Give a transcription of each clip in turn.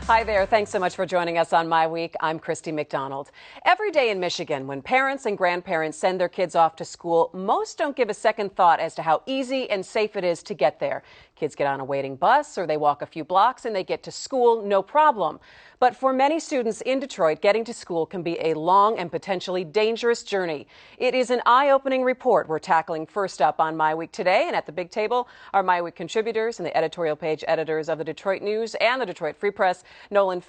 Hi there. Thanks so much for joining us on MiWeek. I'm Christy McDonald. Every day in Michigan, when parents and grandparents send their kids off to school, most don't give a second thought as to how easy and safe it is to get there. Kids get on a waiting bus or they walk a few blocks and they get to school, no problem. But for many students in Detroit, getting to school can be a long and potentially dangerous journey. It is an eye-opening report we're tackling first up on MiWeek today. And at the big table are MiWeek contributors and the editorial page editors of the Detroit News and the Detroit Free Press, Nolan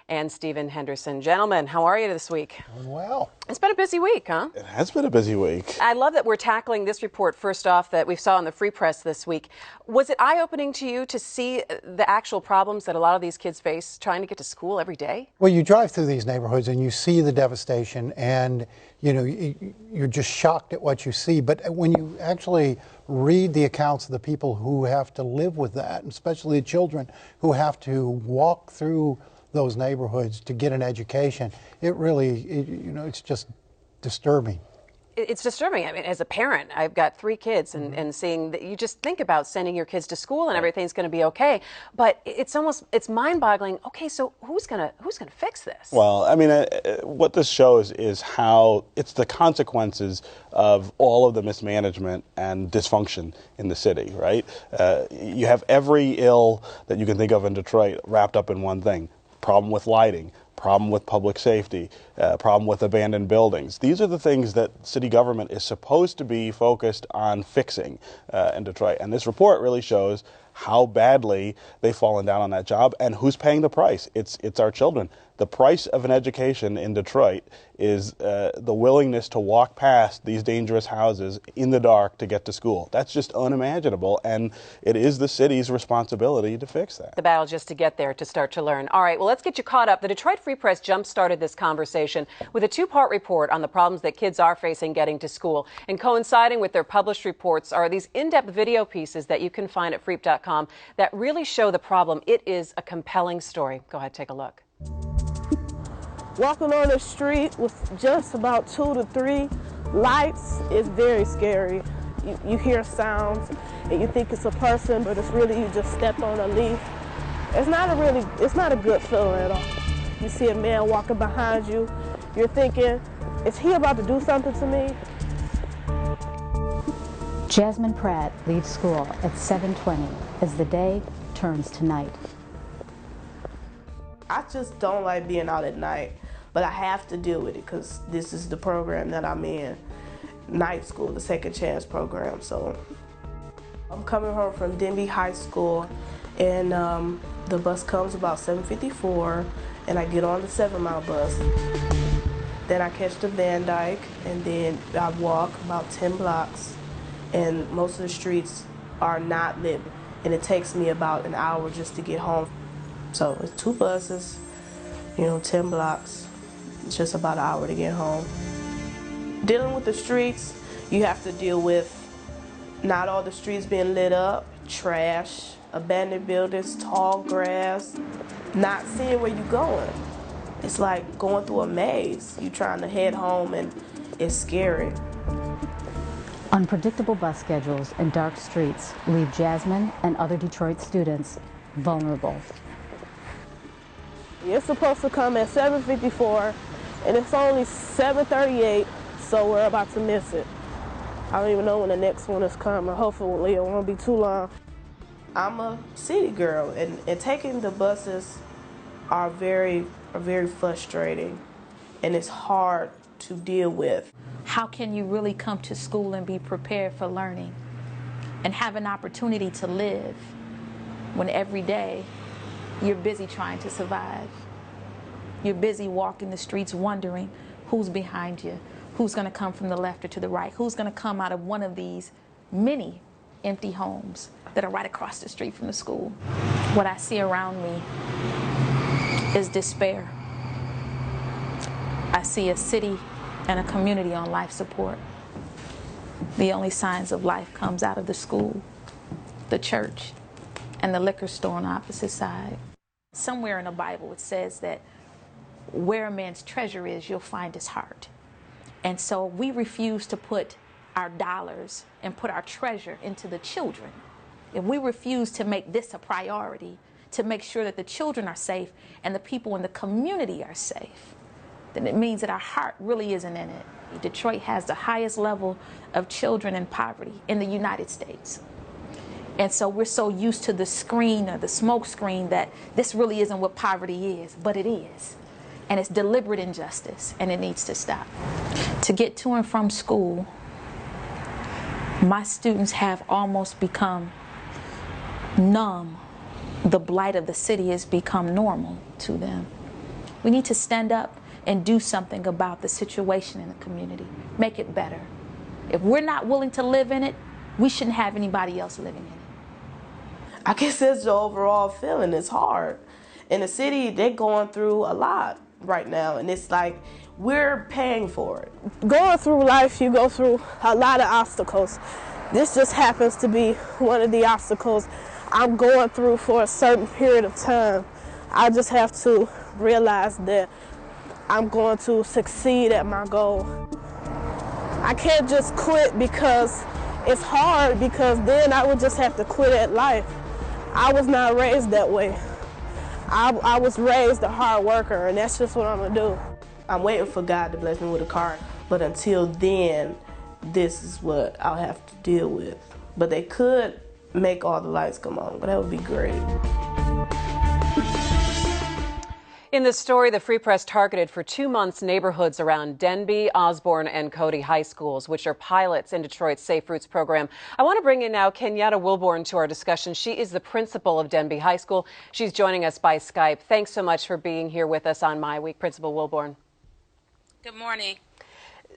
and Stephen Henderson. Gentlemen, how are you this week? Doing well. It's been a busy week, huh? It has been a busy week. I love that we're tackling this report first off that we saw in the Free Press this week. Was it eye-opening to you to see the actual problems that a lot of these kids face trying to get to school every day? Well, you drive through these neighborhoods and you see the devastation, and you're just shocked at what you see. But when you actually read the accounts of the people who have to live with that, especially the children who have to walk through those neighborhoods to get an education, it really, it's just disturbing. It's disturbing. I mean, as a parent, I've got 3 kids, and seeing that, you just think about sending your kids to school and everything's going to be okay. But it's mind-boggling. Okay, so who's gonna fix this? Well, I mean, what this shows is how it's the consequences of all of the mismanagement and dysfunction in the city, right? You have every ill that you can think of in Detroit wrapped up in one thing: problem with lighting, problem with public safety, problem with abandoned buildings. These are the things that city government is supposed to be focused on fixing in Detroit. And this report really shows how badly they've fallen down on that job and who's paying the price. It's our children. The price of an education in Detroit is the willingness to walk past these dangerous houses in the dark to get to school. That's just unimaginable, and it is the city's responsibility to fix that. The battle just to get there, to start to learn. All right, well, let's get you caught up. The Detroit Free Press jump-started this conversation with a 2-part report on the problems that kids are facing getting to school. And coinciding with their published reports are these in-depth video pieces that you can find at freep.com that really show the problem. It is a compelling story. Go ahead, take a look. Walking on the street with just about 2 to 3 lights is very scary. You hear sounds and you think it's a person, but it's really you just stepped on a leaf. It's not a good feeling at all. You see a man walking behind you, you're thinking, is he about to do something to me? Jasmine Pratt leaves school at 7:20 as the day turns to night. I just don't like being out at night, but I have to deal with it because this is the program that I'm in, night school, the second chance program. So I'm coming home from Denby High School, and the bus comes about 7:54, and I get on the 7-mile bus. Then I catch the Van Dyke, and then I walk about 10 blocks, and most of the streets are not lit, and it takes me about an hour just to get home. So it's 2 buses, 10 blocks. It's just about an hour to get home. Dealing with the streets, you have to deal with not all the streets being lit up, trash, abandoned buildings, tall grass, not seeing where you're going. It's like going through a maze. You're trying to head home and it's scary. Unpredictable bus schedules and dark streets leave Jasmine and other Detroit students vulnerable. It's supposed to come at 7:54, and it's only 7:38, so we're about to miss it. I don't even know when the next one is coming. Hopefully it won't be too long. I'm a city girl, and taking the buses are very frustrating, and it's hard to deal with. How can you really come to school and be prepared for learning and have an opportunity to live when every day you're busy trying to survive? You're busy walking the streets wondering who's behind you, who's going to come from the left or to the right, who's going to come out of one of these many empty homes that are right across the street from the school. What I see around me is despair. I see a city and a community on life support. The only signs of life comes out of the school, the church, and the liquor store on the opposite side. Somewhere in the Bible it says that where a man's treasure is, you'll find his heart. And so we refuse to put our dollars and put our treasure into the children. If we refuse to make this a priority, to make sure that the children are safe and the people in the community are safe, then it means that our heart really isn't in it. Detroit has the highest level of children in poverty in the United States. And so we're so used to the screen or the smoke screen that this really isn't what poverty is, but it is. And it's deliberate injustice, and it needs to stop. To get to and from school, my students have almost become numb. The blight of the city has become normal to them. We need to stand up and do something about the situation in the community, make it better. If we're not willing to live in it, we shouldn't have anybody else living in it. I guess that's the overall feeling. It's hard. In the city, they're going through a lot right now, and it's like we're paying for it. Going through life, you go through a lot of obstacles. This just happens to be one of the obstacles I'm going through for a certain period of time. I just have to realize that I'm going to succeed at my goal. I can't just quit because it's hard, because then I would just have to quit at life. I was not raised that way. I was raised a hard worker, and that's just what I'm gonna do. I'm waiting for God to bless me with a car, but until then, this is what I'll have to deal with. But they could make all the lights come on, but that would be great. In this story, the Free Press targeted for 2 months neighborhoods around Denby, Osborne, and Cody high schools, which are pilots in Detroit's Safe Routes program. I want to bring in now Kenyetta Wilbourn to our discussion. She is the principal of Denby High School. She's joining us by Skype. Thanks so much for being here with us on MiWeek, Principal Wilbourn. Good morning.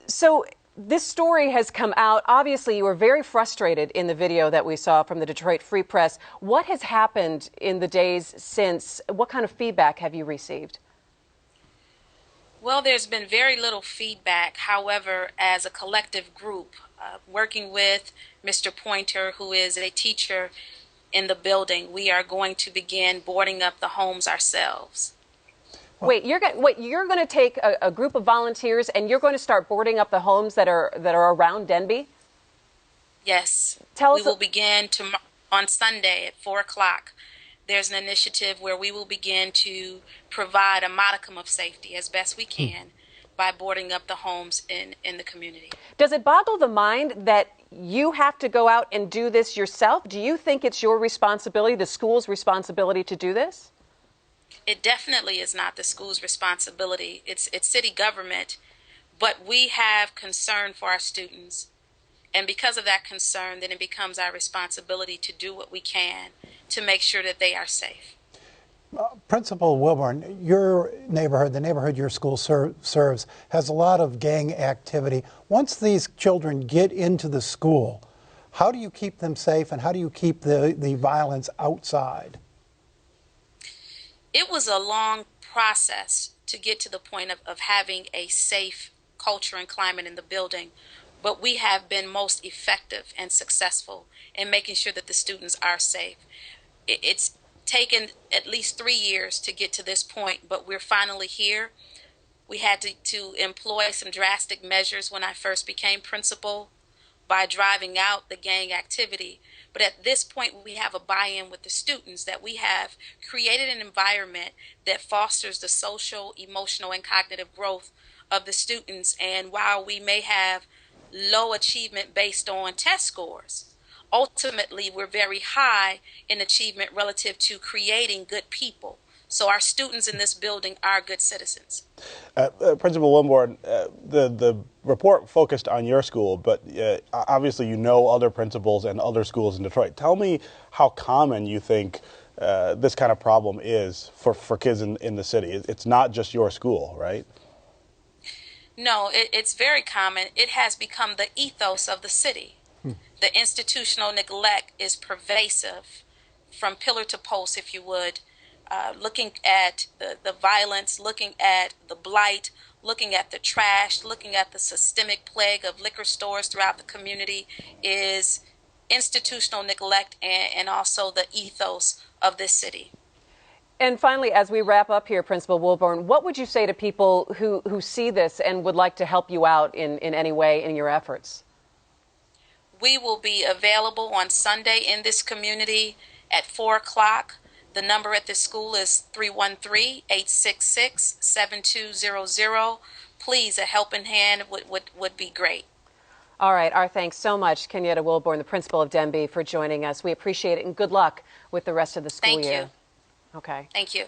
So this story has come out. Obviously, you were very frustrated in the video that we saw from the Detroit Free Press. What has happened in the days since? What kind of feedback have you received? Well, there's been very little feedback. However, as a collective group, working with Mr. Pointer, who is a teacher in the building, we are going to begin boarding up the homes ourselves. Wait, you're going to take a group of volunteers and you're going to start boarding up the homes that are around Denby? Yes. Tell us. We will begin on Sunday at 4 o'clock. There's an initiative where we will begin to provide a modicum of safety as best we can by boarding up the homes in the community. Does it boggle the mind that you have to go out and do this yourself? Do you think it's your responsibility, the school's responsibility, to do this? It definitely is not the school's responsibility. It's city government, but we have concern for our students. And because of that concern, then it becomes our responsibility to do what we can to make sure that they are safe. Principal Wilbourn, your neighborhood, the neighborhood your school serves, has a lot of gang activity. Once these children get into the school, how do you keep them safe and how do you keep the violence outside? It was a long process to get to the point of having a safe culture and climate in the building, but we have been most effective and successful in making sure that the students are safe. It's taken at least 3 years to get to this point, but we're finally here. We had to employ some drastic measures when I first became principal by driving out the gang activity. But at this point, we have a buy-in with the students that we have created an environment that fosters the social, emotional, and cognitive growth of the students. And while we may have low achievement based on test scores, ultimately we're very high in achievement relative to creating good people. So our students in this building are good citizens. Principal Wilbourn, the report focused on your school, but obviously you know other principals and other schools in Detroit. Tell me how common you think this kind of problem is for kids in the city. It's not just your school, right? No, it's very common. It has become the ethos of the city. The institutional neglect is pervasive from pillar to post, if you would. Looking at the violence, looking at the blight, looking at the trash, looking at the systemic plague of liquor stores throughout the community is institutional neglect and also the ethos of this city. And finally, as we wrap up here, Principal Wilbourn, what would you say to people who see this and would like to help you out in any way in your efforts? We will be available on Sunday in this community at 4 o'clock. The number at this school is 313-866-7200. Please, a helping hand would be great. All right, our thanks so much, Kenyetta Wilbourn, the principal of Denby, for joining us. We appreciate it, and good luck with the rest of the school year. Thank you. Okay. Thank you.